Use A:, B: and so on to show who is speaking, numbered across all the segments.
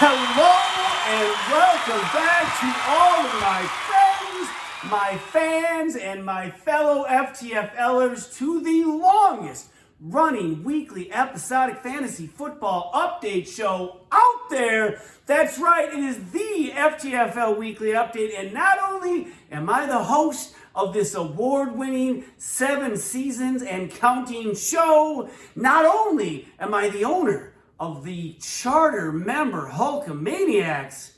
A: Hello and welcome back to all of my friends, my fans, and my fellow FTFLers to the longest running weekly episodic fantasy football update show out there. That's right, it is the FTFL Weekly Update, and not only am I the host of this award-winning 7 seasons and counting show, not only am I the owner of the charter member Hulkamaniacs,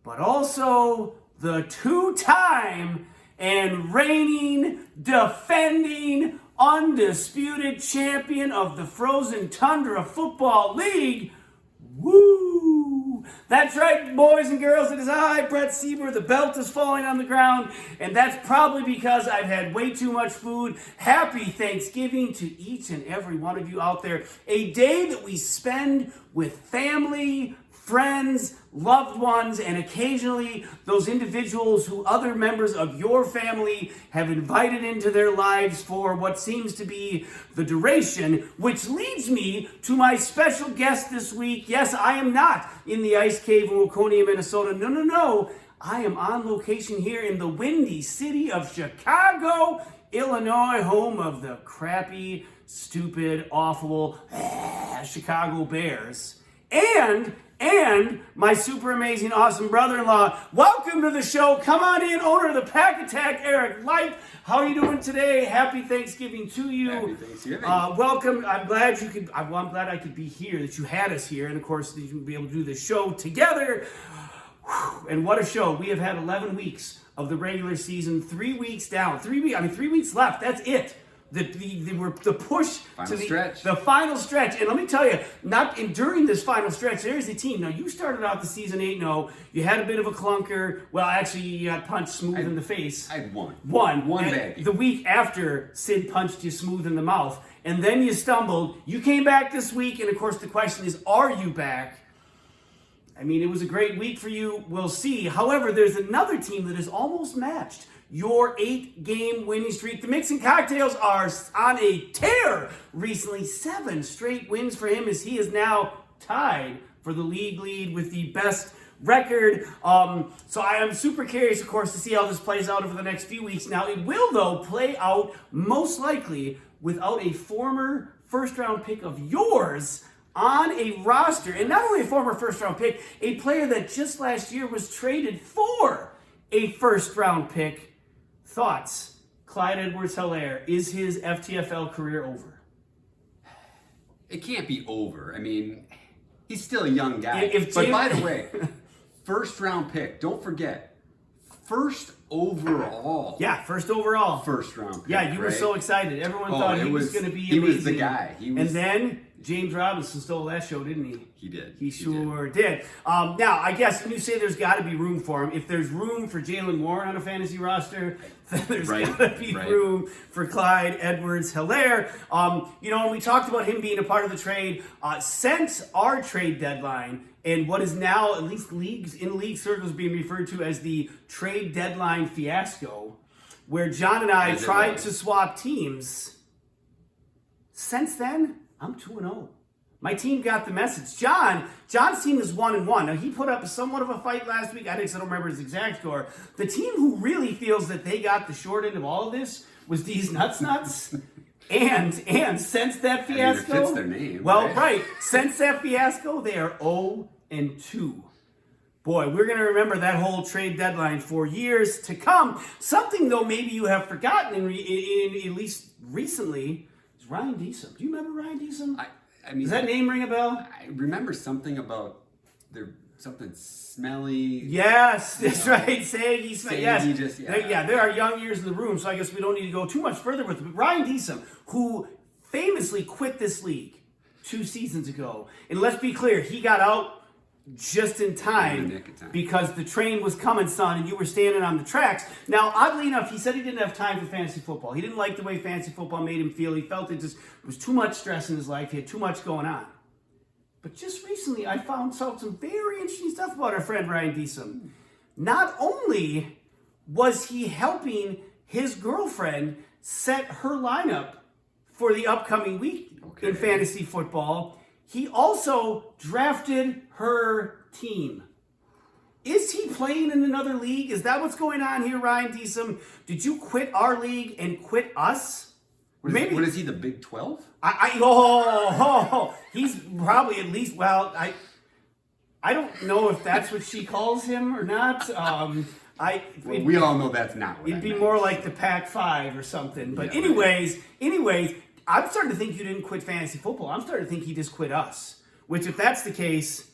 A: but also the two-time and reigning, defending, undisputed champion of the Frozen Tundra Football League. Woo! That's right, boys and girls, it is I, Brett Sieber. The belt is falling on the ground, and that's probably because I've had way too much food. Happy Thanksgiving to each and every one of you out there. A day that we spend with family, friends, loved ones, and occasionally those individuals who other members of your family have invited into their lives for what seems to be the duration, which leads me to my special guest this week. Yes, I am not in the Ice Cave in Waconia, Minnesota. No. I am on location here in the windy city of Chicago, Illinois, home of the crappy, stupid, awful Chicago Bears. And my super amazing, awesome brother-in-law. Welcome to the show. Come on in, owner of the Pack Attack, Eric Light. How are you doing today? Happy Thanksgiving to you.
B: Happy Thanksgiving.
A: Welcome. I'm glad you could. I'm glad I could be here. That you had us here, and of course that you can be able to do this show together. Whew. And what a show! We have had 11 weeks of the regular season. 3 weeks down. 3 weeks. 3 weeks left. That's it. The push
B: final
A: to
B: stretch.
A: The final stretch. And let me tell you, during this final stretch, there's a team. Now, you started out the season 8-0. You had a bit of a clunker. Well, actually, you got punched smooth in the face.
B: I had one.
A: One
B: bag.
A: The week after Sid punched you smooth in the mouth. And then you stumbled. You came back this week. And, of course, the question is, are you back? I mean, it was a great week for you. We'll see. However, there's another team that is almost matched your 8-game winning streak. The Mixing Cocktails are on a tear recently. 7 straight wins for him as he is now tied for the league lead with the best record. So I am super curious, of course, to see how this plays out over the next few weeks. Now, it will, though, play out most likely without a former first-round pick of yours on a roster. And not only a former first-round pick, a player that just last year was traded for a first-round pick. Thoughts? Clyde Edwards-Helaire, is his FTFL career over?
B: It can't be over. I mean, he's still a young guy.
A: But
B: by the way, first round pick, don't forget, first overall.
A: Yeah, first overall.
B: First round pick.
A: Yeah, you were so excited. Everyone thought he was going to be amazing.
B: He was the guy.
A: And then James Robinson stole that show, didn't he?
B: He did.
A: He sure did. Now, I guess when you say there's got to be room for him, if there's room for Jalen Warren on a fantasy roster, then there's got to be room for Clyde Edwards-Helaire. And we talked about him being a part of the trade. Since our trade deadline, and what is now, at least in league circles, being referred to as the trade deadline fiasco, where John and I tried to swap teams. Since then, I'm 2-0. My team got the message. John's team is 1-1. Now, he put up somewhat of a fight last week. I don't remember his exact score. The team who really feels that they got the short end of all of this was these nuts. And since that fiasco,
B: it fits their name.
A: Well, right. Since that fiasco, they are 0-2. Boy, we're going to remember that whole trade deadline for years to come. Something, though, maybe you have forgotten in at least recently is Ryan Deesum. Do you remember Ryan Deesum?
B: I mean,
A: does that name ring a bell?
B: I remember something about something smelly.
A: Yes, that's right. Saggy. Yes. There are young ears in the room, so I guess we don't need to go too much further with it. But Ryan Deesum, who famously quit this league 2 seasons ago, and let's be clear, he got out just in time because the train was coming, son, and you were standing on the tracks. Now, oddly enough, he said he didn't have time for fantasy football. He didn't like the way fantasy football made him feel. He felt it just was too much stress in his life. He had too much going on. But just recently, I found out some very interesting stuff about our friend Ryan Deesum. Not only was he helping his girlfriend set her lineup for the upcoming week in fantasy football, he also drafted her team. Is he playing in another league? Is that what's going on here, Ryan Deesum? Did you quit our league and quit us?
B: Maybe. What is he, the Big 12?
A: He's probably at least, well, I don't know if that's what she calls him or not.
B: We all know that's not what
A: it'd be more like the Pac-5 or something. But
B: yeah,
A: anyways, I'm starting to think you didn't quit fantasy football. I'm starting to think he just quit us. Which, if that's the case,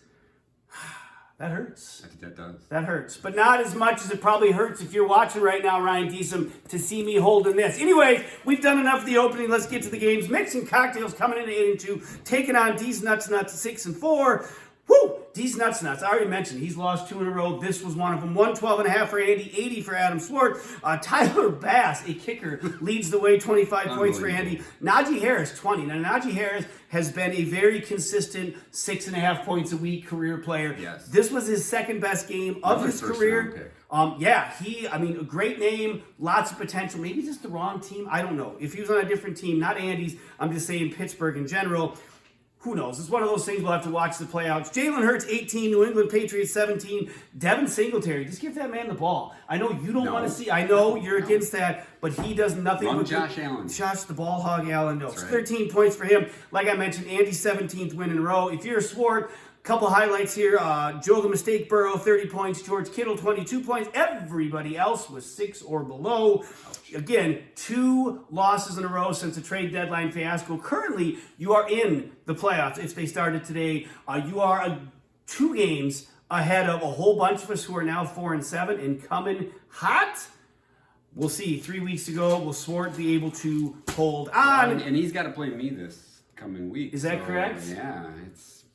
A: that hurts.
B: That does.
A: That hurts. But not as much as it probably hurts if you're watching right now, Ryan Deesum, to see me holding this. Anyways, we've done enough of the opening. Let's get to the games. Mixing cocktails coming in at 8-2, taking on D's Nuts 6-4. Woo! D's Nuts. I already mentioned he's lost 2 in a row. This was one of them. 112.5 for Andy, 80 for Adam Swart. Tyler Bass, a kicker, leads the way, 25 points for Andy. Najee Harris, 20. Now, Najee Harris has been a very consistent 6.5 points a week career player.
B: Yes.
A: This was his second best game of his career. A great name, lots of potential. Maybe just the wrong team. I don't know. If he was on a different team, not Andy's, I'm just saying Pittsburgh in general. Who knows? It's one of those things we'll have to watch the playouts. Jalen Hurts, 18. New England Patriots, 17. Devin Singletary. Just give that man the ball. I know you don't want to see. I know you're against that, but he does nothing.
B: Run Josh Allen.
A: Josh the ball hog Allen knows.
B: Right.
A: 13 points for him. Like I mentioned, Andy's 17th win in a row. If you're a Swart, couple highlights here. Joe the Mistake Burrow, 30 points. George Kittle, 22 points. Everybody else was 6 or below. Again, 2 losses in a row since the trade deadline fiasco. Currently, you are in the playoffs. If they started today, you are 2 games ahead of a whole bunch of us who are now 4-7 and coming hot. We'll see. 3 weeks ago, will Swart be able to hold on?
B: And he's got to play me this coming week.
A: Is that correct?
B: Yeah,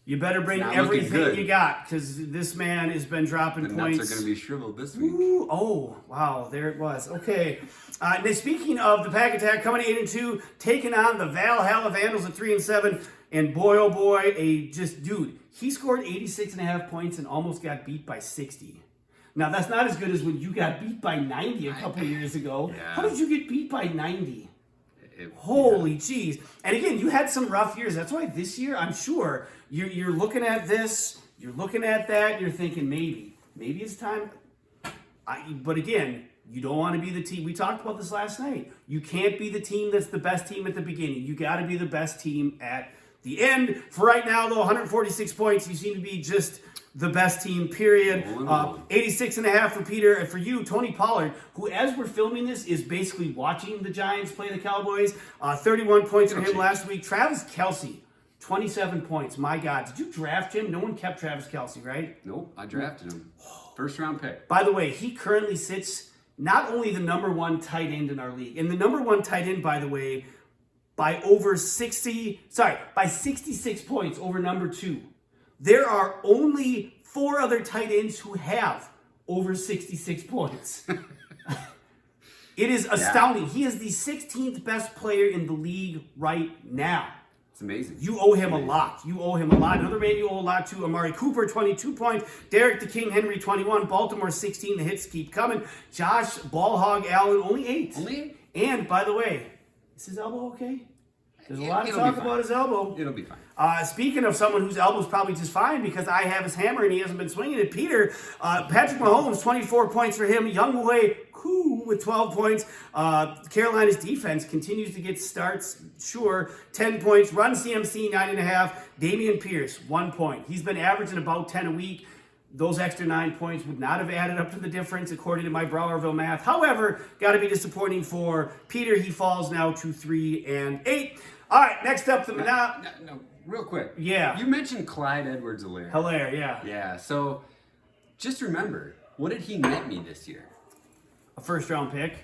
A: you better bring everything you got, because this man has been dropping points.
B: The Nuts are going to be shriveled this week.
A: Ooh, oh, wow, there it was. Okay. Now, speaking of the Pack Attack, coming to 8-2, taking on the Valhalla Vandals at 3-7, and boy, oh boy, dude, he scored 86.5 points and almost got beat by 60. Now, that's not as good as when you got beat by 90 a couple years ago.
B: Yeah.
A: How did you get beat by 90? Holy jeez. And again, you had some rough years. That's why this year, I'm sure, you're looking at this, you're looking at that, you're thinking maybe it's time. But again, you don't want to be the team. We talked about this last night. You can't be the team that's the best team at the beginning. You got to be the best team at the end. For right now, though, 146 points. You seem to be just the best team, period. 86.5 for Peter. And for you, Tony Pollard, who, as we're filming this, is basically watching the Giants play the Cowboys. 31 points for him last week. Travis Kelce, 27 points. My God. Did you draft him? No one kept Travis Kelce, right?
B: Nope, I drafted him. First round pick.
A: By the way, he currently sits not only the number 1 tight end in our league, and the number 1 tight end, by the way, by 66 points over number 2. There are only 4 other tight ends who have over 66 points. It is astounding. Yeah. He is the 16th best player in the league right now.
B: It's amazing.
A: You owe him a lot. Another man you owe a lot to, Amari Cooper, 22 points. Derek the King Henry, 21. Baltimore, 16. The hits keep coming. Josh Ballhog Allen, only 8.
B: Only 8?
A: And, by the way, is his elbow okay? There's a lot of talk about his elbow.
B: It'll be fine.
A: Speaking of someone whose elbow's probably just fine because I have his hammer and he hasn't been swinging it, Peter, Patrick Mahomes, 24 points for him. Younghoe Koo with 12 points. Carolina's defense continues to get starts, sure. 10 points. Run CMC, 9.5. Dameon Pierce, 1 point. He's been averaging about 10 a week. Those extra 9 points would not have added up to the difference according to my Browerville math. However, got to be disappointing for Peter. He falls now to 3-8. All right, next up,
B: No, real quick.
A: Yeah.
B: You mentioned Clyde Edwards-Helaire.
A: Hilaire, yeah.
B: Yeah, so just remember, what did he net me this year?
A: A first-round pick.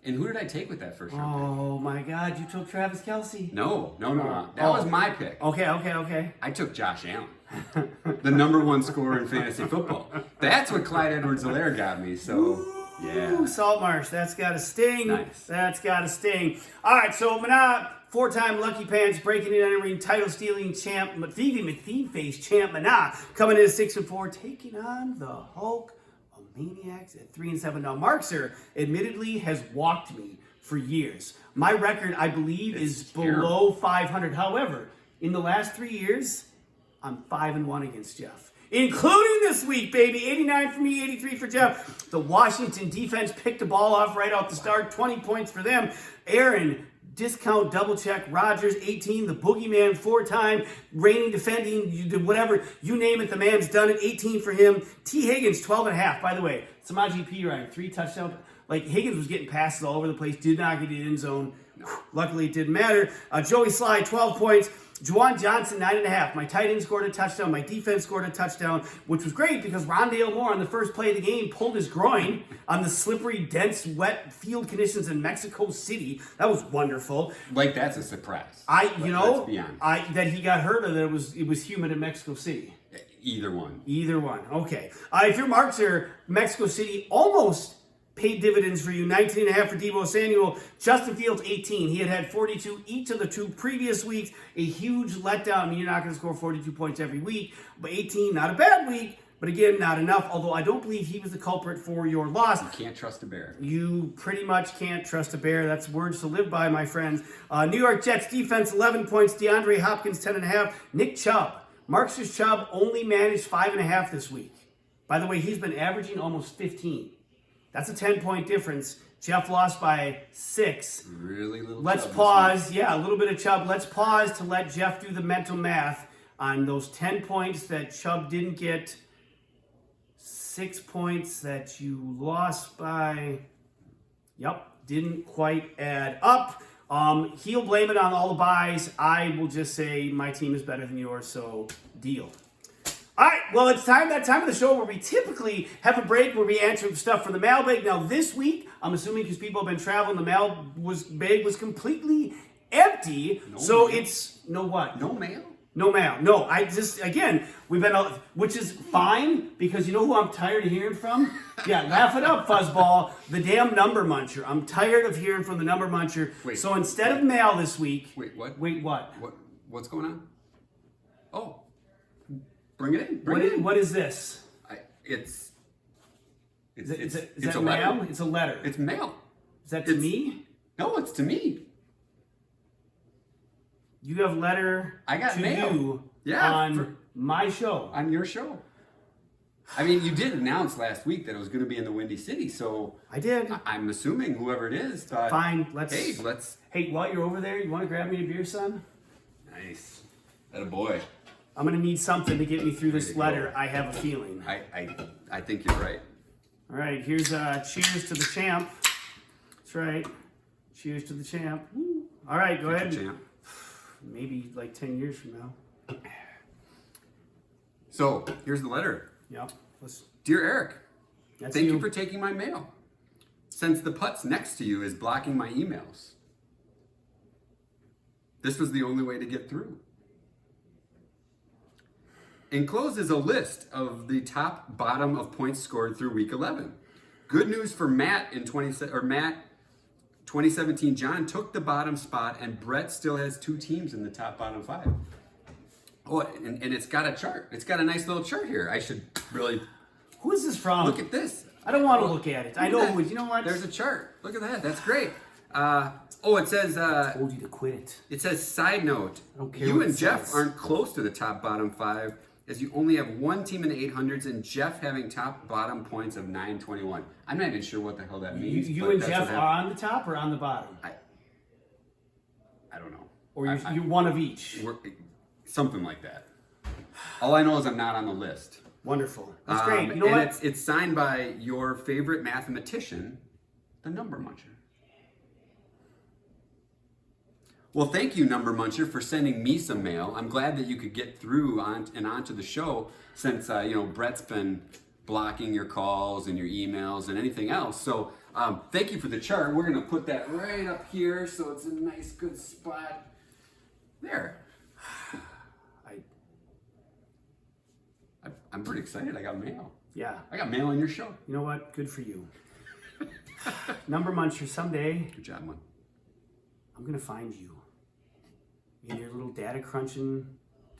B: And who did I take with that first-round pick?
A: Oh, my God, you took Travis Kelce.
B: No. That was my pick.
A: Okay.
B: I took Josh Allen, the number 1 scorer in fantasy football. That's what Clyde Edwards-Helaire got me, so... Yeah.
A: Saltmarsh, that's got to sting.
B: Nice.
A: That's got to sting. All right, so Mana, 4-time Lucky Pants, breaking and entering, title-stealing champ, McThieveface champ Mana, coming in at 6-4, taking on the Hulk of Maniacs at 3-7. Now, Mark, sir, admittedly has walked me for years. My record, I believe, is below 500. However, in the last 3 years, I'm 5-1 against Jeff. including this week, baby. 89 for me, 83 for Jeff. The Washington defense picked the ball off right off the start. 20 points for them. Aaron, discount, double check. Rogers, 18. The boogeyman, 4-time. Reigning, defending, you did whatever. You name it, the man's done it. 18 for him. T. Higgins, 12.5. By the way, Samaje Perine, 3 touchdowns. Like, Higgins was getting passes all over the place. Did not get the end zone. Luckily, it didn't matter. Joey Sly, 12 points. Juwan Johnson, 9.5. My tight end scored a touchdown. My defense scored a touchdown, which was great because Rondale Moore on the first play of the game pulled his groin on the slippery, dense, wet field conditions in Mexico City. That was wonderful.
B: Like, that's a surprise.
A: Let's be
B: honest.
A: That he got hurt or that it was humid in Mexico City.
B: Either one.
A: Either one. Okay. If your marks are Mexico City, almost paid dividends for you. 19.5 for Deebo Samuel. Justin Fields, 18. He had 42 each of the 2 previous weeks. A huge letdown. I mean, you're not going to score 42 points every week, but 18, not a bad week. But again, not enough, although I don't believe he was the culprit for your loss.
B: You can't trust a bear.
A: You pretty much can't trust a bear. That's words to live by, my friends. New York Jets defense, 11 points. DeAndre Hopkins, 10.5. Nick Chubb. Marcus Chubb only managed 5.5 this week. By the way, he's been averaging almost 15. That's a 10-point difference. Jeff lost by 6.
B: Really little.
A: Let's pause. Yeah, a little bit of Chubb. Let's pause to let Jeff do the mental math on those 10 points that Chubb didn't get. 6 points that you lost by. Yep, didn't quite add up. He'll blame it on all the buys. I will just say my team is better than yours, so deal. All right, well, it's that time of the show where we typically have a break where we answer stuff from the mailbag. Now, this week, I'm assuming because people have been traveling, the mailbag was completely empty.
B: No mail.
A: It's no what?
B: No mail?
A: No mail. No, I just, again, we've been, which is fine because you know who I'm tired of hearing from? Yeah, laugh it up, fuzzball. The damn number muncher. I'm tired of hearing from the number muncher.
B: Wait,
A: so instead of mail this week.
B: Wait, what?
A: Wait, what?
B: What's going on? Oh. Bring it in.
A: What is this?
B: It's
A: that
B: a
A: mail?
B: letter.
A: It's a letter.
B: It's mail.
A: Is that to me?
B: No, it's to me.
A: You have letter
B: I got
A: to
B: mail.
A: you on my show.
B: On your show. I mean, you did announce last week that it was going to be in the Windy City, so
A: I did.
B: I'm assuming whoever it is thought,
A: fine,
B: let's.
A: Hey, while you're over there, you want to grab me a beer, son?
B: Nice. Atta boy.
A: I'm going to need something to get me through this letter.
B: Go.
A: I have a feeling.
B: I think you're right.
A: All right, here's cheers to the champ. That's right. Cheers to the champ. Woo. All right, go ahead.
B: Champ.
A: Maybe like 10 years from now.
B: So, here's the letter.
A: Yep.
B: Dear Eric, thank
A: you
B: you for taking my mail. Since the putz next to you is blocking my emails, this was the only way to get through. Enclosed is a list of the top bottom of points scored through week 11. Good news for Matt 2017. John took the bottom spot, and Brett still has 2 teams in the top bottom 5. Oh, and it's got a chart. It's got a nice little chart here. I should really.
A: Who is this from?
B: Look at this.
A: I don't want to look at it. I know who. You know what?
B: There's a chart. Look at that. That's great. It says.
A: I told you to quit it.
B: It says, side note,
A: I don't care
B: you
A: what
B: and
A: it
B: Jeff
A: says.
B: aren't close to the top bottom 5, as you only have 1 team in the 800s, and Jeff having top bottom points of 921. I'm not even sure what the hell that means.
A: You and Jeff are on the top or on the bottom?
B: I don't know.
A: Or you're one of each?
B: Something like that. All I know is I'm not on the list.
A: Wonderful. That's great. You know what?
B: It's signed by your favorite mathematician, the Number Muncher. Well, thank you, Number Muncher, for sending me some mail. I'm glad that you could get through onto the show since Brett's been blocking your calls and your emails and anything else. So thank you for the chart. We're going to put that right up here so it's a nice, good spot. There. I'm pretty excited. I got mail.
A: Yeah.
B: I got mail on your show.
A: You know what? Good for you. Number Muncher, someday.
B: Good job, man.
A: I'm going to find you. And your little data crunching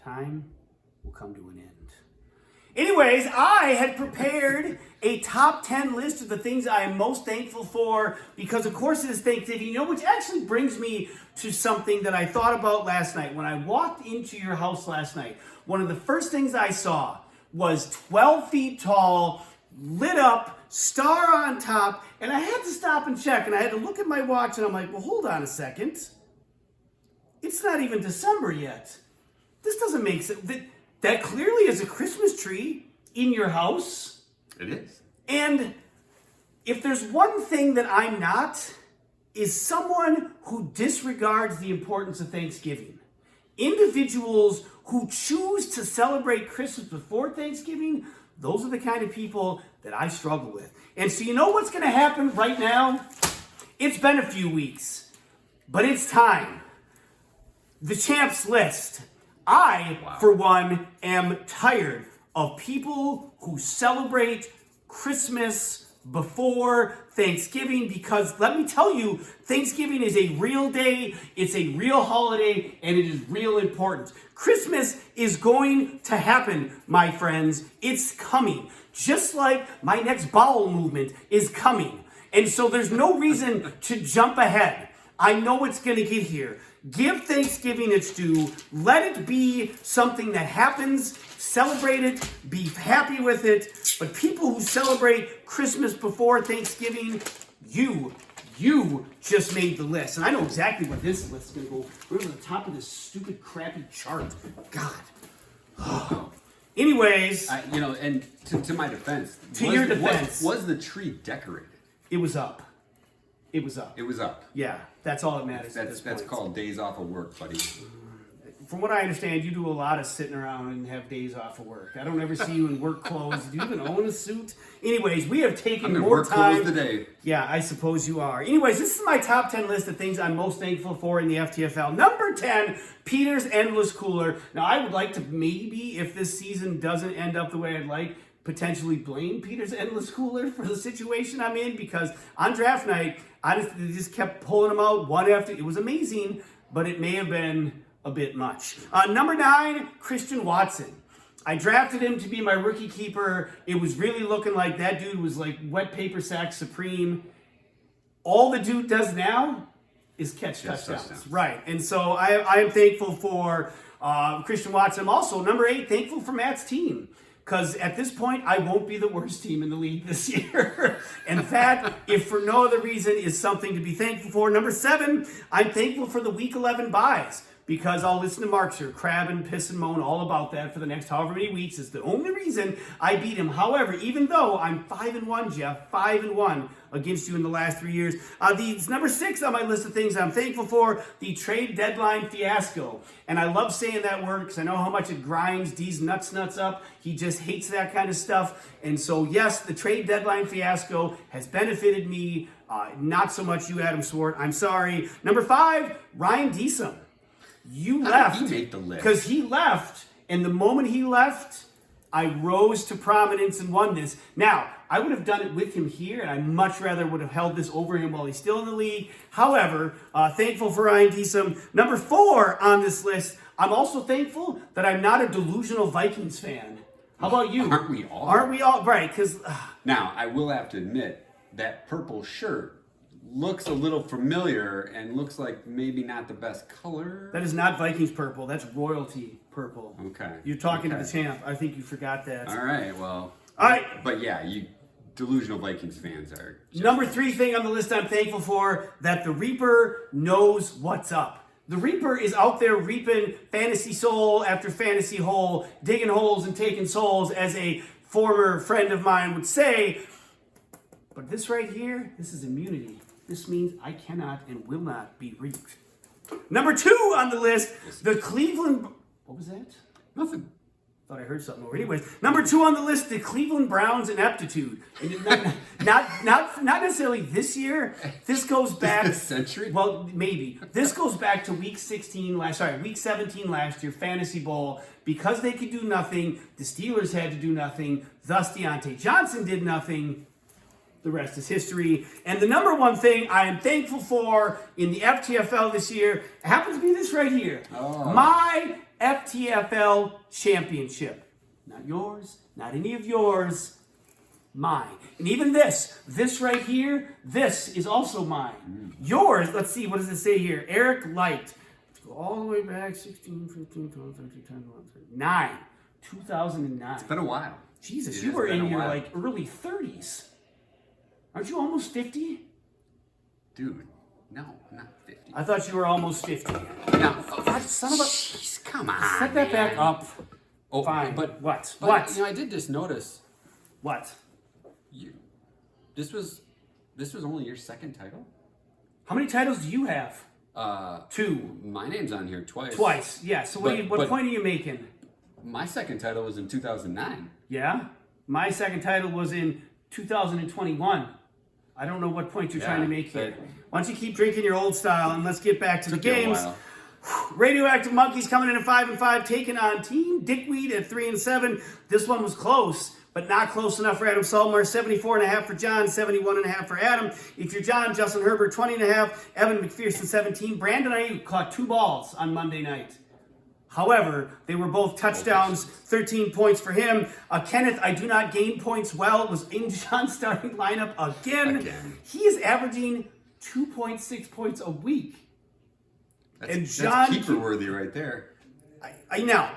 A: time will come to an end. Anyways, I had prepared a top 10 list of the things I am most thankful for because, of course, it is Thanksgiving, which actually brings me to something that I thought about last night. When I walked into your house last night, one of the first things I saw was 12 feet tall, lit up, star on top, and I had to stop and check, and I had to look at my watch, and I'm like, well, hold on a second. It's not even December yet. This doesn't make sense. That clearly is a Christmas tree in your house.
B: It is.
A: And if there's one thing that I'm not, is someone who disregards the importance of Thanksgiving. Individuals who choose to celebrate Christmas before Thanksgiving, those are the kind of people that I struggle with. And so you know what's going to happen right now? It's been a few weeks, but it's time. The champs list. For one, am tired of people who celebrate Christmas before Thanksgiving, because let me tell you, Thanksgiving is a real day, it's a real holiday, and it is real important. Christmas is going to happen, my friends. It's coming. Just like my next bowel movement is coming. And so there's no reason to jump ahead. I know it's going to get here. Give Thanksgiving its due. Let it be something that happens. Celebrate it. Be happy with it. But people who celebrate Christmas before Thanksgiving, you just made the list. And I know exactly where this list is going to go. We're to the top of this stupid, crappy chart. God. Anyways.
B: And to my defense.
A: Your defense.
B: Was the tree decorated?
A: It was up. It was up.
B: It was up.
A: Yeah, that's all that matters.
B: That's called days off of work, buddy.
A: From what I understand, you do a lot of sitting around and have days off of work. I don't ever see you in work clothes. Do you even own a suit? Anyways, we have taken more time.
B: Today.
A: Yeah, I suppose you are. Anyways, this is my top 10 list of things I'm most thankful for in the FTFL. Number 10, Peter's Endless Cooler. Now, I would like to maybe, if this season doesn't end up the way I'd like, potentially blame Peter's Endless Cooler for the situation I'm in, because on draft night, I just kept pulling them out one after. It was amazing, but it may have been a bit much. Number 9, Christian Watson. I drafted him to be my rookie keeper. It was really looking like that dude was like wet paper sack supreme. All the dude does now is catch touchdowns. Right. And so I am thankful for Christian Watson. I'm also, number 8, thankful for Matt's team. Because at this point, I won't be the worst team in the league this year. And that, if for no other reason, is something to be thankful for. Number 7, I'm thankful for the Week 11 buys. Because I'll listen to Mark here, crab and piss and moan all about that for the next however many weeks. It's the only reason I beat him. However, even though I'm 5-1, Jeff, 5-1 against you in the last 3 years. The number 6 on my list of things I'm thankful for, the trade deadline fiasco. And I love saying that word because I know how much it grinds D's nuts up. He just hates that kind of stuff. And so, yes, the trade deadline fiasco has benefited me. Not so much you, Adam Swart. I'm sorry. Number 5, Ryan Deesum. You left.
B: How did he make the list?
A: Because he left, and the moment he left, I rose to prominence and won this. Now, I would have done it with him here, and I much rather would have held this over him while he's still in the league. However, thankful for Ryan Deesum. Number 4 on this list, I'm also thankful that I'm not a delusional Vikings fan. How about you?
B: Aren't we all?
A: Aren't we all? Right, because...
B: Now, I will have to admit, that purple shirt looks a little familiar and looks like maybe not the best color.
A: That is not Vikings purple. That's royalty purple.
B: Okay.
A: You're talking to the champ. I think you forgot that.
B: All right, well.
A: All right.
B: But yeah, you delusional Vikings fans are.
A: Number 3 thing on the list I'm thankful for, that the Reaper knows what's up. The Reaper is out there reaping fantasy soul after fantasy hole, digging holes and taking souls, as a former friend of mine would say. But this right here, this is immunity. This means I cannot and will not be reaped. Number 2 on the list, the Cleveland... What was that?
B: Nothing.
A: Thought I heard something over. Anyways, number 2 on the list, the Cleveland Browns ineptitude. And not necessarily this year. This goes back...
B: This century?
A: Well, maybe. This goes back to week 17 last year, Fantasy Bowl. Because they could do nothing, the Steelers had to do nothing. Thus, Deontay Johnson did nothing. The rest is history. And the number 1 thing I am thankful for in the FTFL this year happens to be this right here.
B: Oh.
A: My FTFL championship. Not yours, not any of yours, mine. And even this right here, this is also mine. Yours, let's see, what does it say here? Eric Light. Let's go all the way back, 16, 15, 12, 13, 10, 11, 12, 9. 2009.
B: It's been a while.
A: Jesus,
B: It
A: you
B: has
A: were
B: been
A: in
B: a
A: your
B: while.
A: like early 30s. Aren't you almost 50?
B: Dude, no, I'm not 50.
A: I thought you were almost 50.
B: No,
A: Son of a...
B: jeez, come on,
A: Set that back
B: man.
A: up.
B: Oh,
A: Fine.
B: but
A: What?
B: You know, I did just notice
A: What?
B: you. This was only your second title.
A: How many titles do you have? 2.
B: My name's on here twice.
A: Twice. Yeah. So what point are you making?
B: My second title was in 2009.
A: Yeah. My second title was in 2021. I don't know what point you're trying to make here. Why don't you keep drinking your old style and let's get back to the
B: Took you a
A: games.
B: while.
A: Radioactive Monkeys coming in at 5-5, taking on Team Dickweed at 3-7. This one was close, but not close enough for Adam Saltmar. 74.5 for John, 71.5 for Adam. If you're John, Justin Herbert 20.5, Evan McPherson 17. Brandon Ayuk caught 2 balls on Monday night. However, they were both touchdowns, 13 points for him. Kenneth, I do not gain points well, was in John's starting lineup again. He is averaging 2.6 points a week.
B: That's
A: John
B: keeper worthy right there.
A: I know.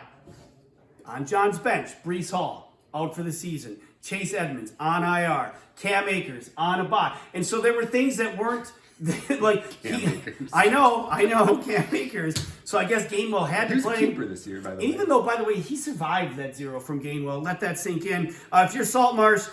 A: On John's bench, Brees Hall out for the season. Chase Edmonds on IR. Cam Akers on a bye. And so there were things that weren't like I know, Cam Akers. So I guess Gainwell had to play.
B: He was a keeper this year, by the way.
A: Even though, by the way, he survived that 0 from Gainwell. Let that sink in. If you're Saltmarsh,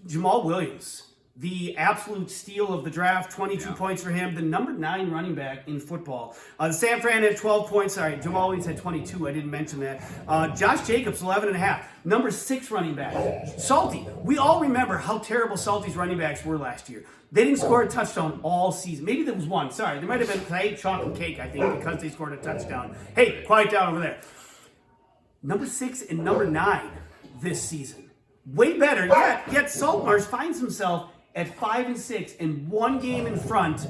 A: Jamal Williams, the absolute steal of the draft, 22 points for him, the number 9 running back in football. The San Fran had 12 points. Sorry, Jamal Williams had 22. I didn't mention that. Josh Jacobs, 11.5. Number 6 running back. Salty. We all remember how terrible Salty's running backs were last year. They didn't score a touchdown all season. Maybe there was one. Sorry, there might have been chocolate cake, I think, because they scored a touchdown. Hey, quiet down over there. Number 6 and number 9 this season. Way better. Yet Saltmarsh finds himself at 5-6 and 1 game in front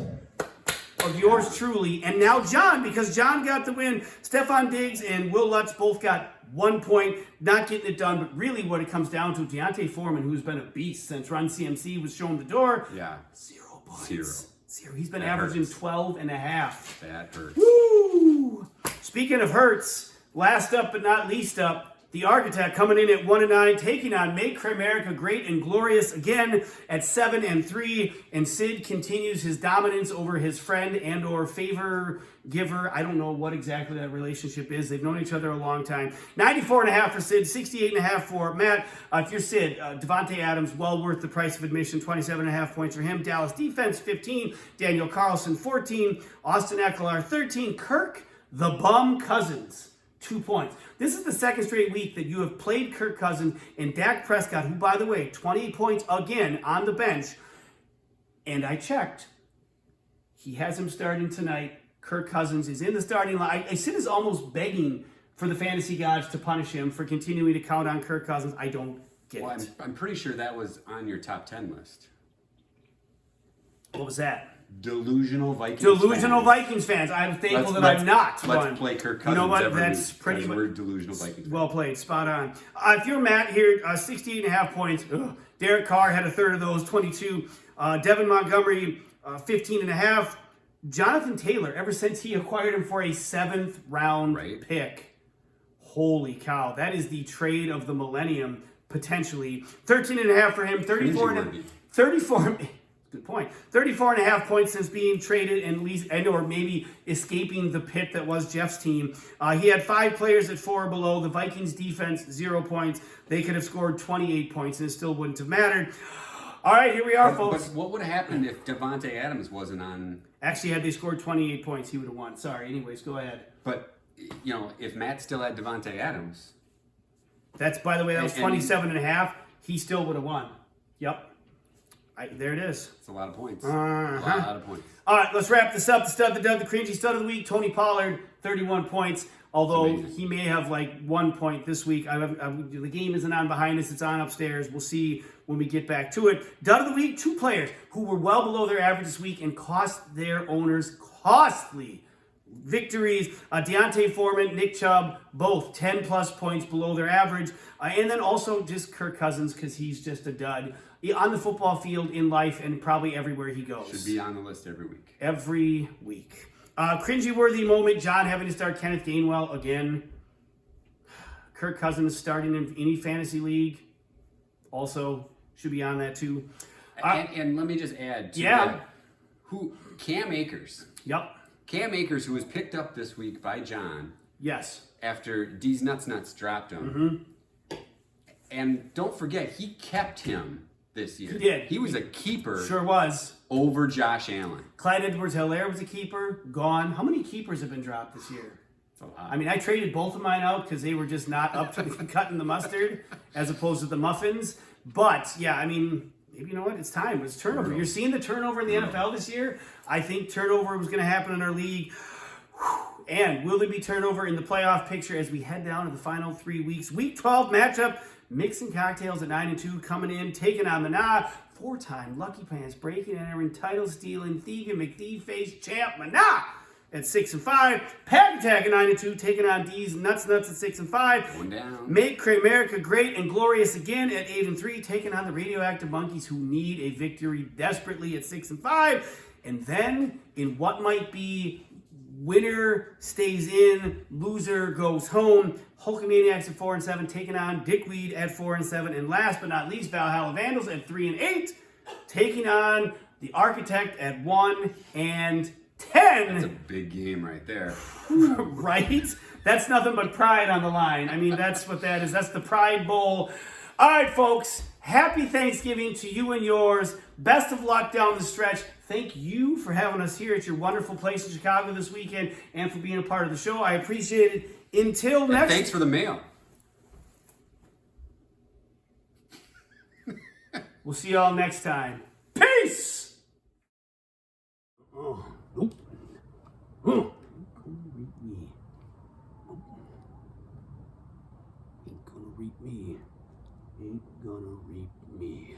A: of yours truly. And now John, because John got the win. Stephon Diggs and Will Lutz both got 1 point, not getting it done. But really what it comes down to, Deontay Foreman, who's been a beast since Run CMC was shown the door. 0 points. 0. He's been averaging 12.5.
B: That hurts.
A: Woo! Speaking of hurts, last up but not least up, the Architect coming in at 1-9, taking on Make America Great and Glorious again at 7-3. And Sid continues his dominance over his friend and or favor giver. I don't know what exactly that relationship is. They've known each other a long time. 94.5 for Sid, 68.5 for Matt. If you're Sid, Devontae Adams, well worth the price of admission, 27.5 points for him. Dallas defense, 15. Daniel Carlson, 14. Austin Eckler, 13. Kirk, the Bum Cousins, 2 points. This is the second straight week that you have played Kirk Cousins and Dak Prescott, who, by the way, 28 points again on the bench. And I checked. He has him starting tonight. Kirk Cousins is in the starting line. Sid is almost begging for the fantasy gods to punish him for continuing to count on Kirk Cousins. I don't get it.
B: I'm pretty sure that was on your top 10 list.
A: What was that?
B: Delusional Vikings
A: fans. I'm thankful that I'm not one.
B: Let's play Kirk Cousins.
A: You know what?
B: Every
A: That's
B: week,
A: pretty much.
B: We're delusional Vikings fans.
A: Well played. Spot on. If you're Matt here, 68.5 points. Derek Carr had a third of those, 22. Devin Montgomery, 15.5. Jonathan Taylor, ever since he acquired him for a 7th round pick. Holy cow. That is the trade of the millennium, potentially. 13.5 for him. 34. Good point. 34.5 points since being traded and or maybe escaping the pit that was Jeff's team. He had 5 players at 4 or below. The Vikings defense, 0 points. They could have scored 28 points and it still wouldn't have mattered. All right, here we are, folks.
B: But what would have happened if Devontae Adams wasn't on?
A: Actually, had they scored 28 points, he would have won. Sorry. Anyways, go ahead.
B: But, you know, if Matt still had Devontae Adams.
A: That's, by the way, that was 27.5. He still would have won. Yep. There it is.
B: It's a lot of points.
A: Uh-huh.
B: A lot of points.
A: All right, let's wrap this up. The stud, the dud, the cringy stud of the week. Tony Pollard, 31 points. Although he may have like 1 point this week. The game isn't on behind us. It's on upstairs. We'll see when we get back to it. Dud of the week, 2 players who were well below their average this week and cost their owners costly victories. Deontay Foreman, Nick Chubb, both 10-plus points below their average. And then also just Kirk Cousins because he's just a dud on the football field, in life, and probably everywhere he goes.
B: Should be on the list every week.
A: Every week. Cringy-worthy moment, John having to start Kenneth Gainwell again. Kirk Cousins starting in any fantasy league. Also should be on that too.
B: And let me just add to
A: Yeah.
B: that. Cam Akers.
A: Yep.
B: Cam Akers, who was picked up this week by John
A: Yes.
B: after D's Nuts dropped him. And don't forget, he kept him this year.
A: He did.
B: He was a keeper
A: Sure was.
B: over Josh Allen.
A: Clyde Edwards-Helaire was a keeper. Gone. How many keepers have been dropped this year?
B: It's a lot.
A: I mean, I traded both of mine out because they were just not up to cutting the mustard as opposed to the muffins. But, yeah, I mean, maybe you know what? It's time. It's turnover. You're seeing the turnover in the NFL this year. I think turnover was going to happen in our league. And will there be turnover in the playoff picture as we head down to the final 3 weeks? Week 12 matchup. Mixing cocktails at 9-2 coming in, taking on Mana. 4-time Lucky Pants breaking and entering, title stealing, thieving McD face champ Mana at 6-5. Pack Attack at 9-2 taking on D's Nuts at 6-5.
B: Going down.
A: Make America great and glorious again at 8-3 taking on the Radioactive Monkeys who need a victory desperately at 6-5. And then in what might be winner stays in, loser goes home. Hulkamaniacs at 4-7, taking on Dickweed at 4-7, and last but not least, Valhalla Vandals at 3-8, taking on the Architect at 1-10.
B: That's a big game right there.
A: Right? That's nothing but pride on the line. I mean, that's what that is. That's the Pride Bowl. All right, folks. Happy Thanksgiving to you and yours. Best of luck down the stretch. Thank you for having us here at your wonderful place in Chicago this weekend and for being a part of the show. I appreciate it. Until next
B: And thanks for the mail.
A: We'll see y'all next time. Peace! Oh, nope. Oh. Ain't gonna reap me. Ain't gonna reap me.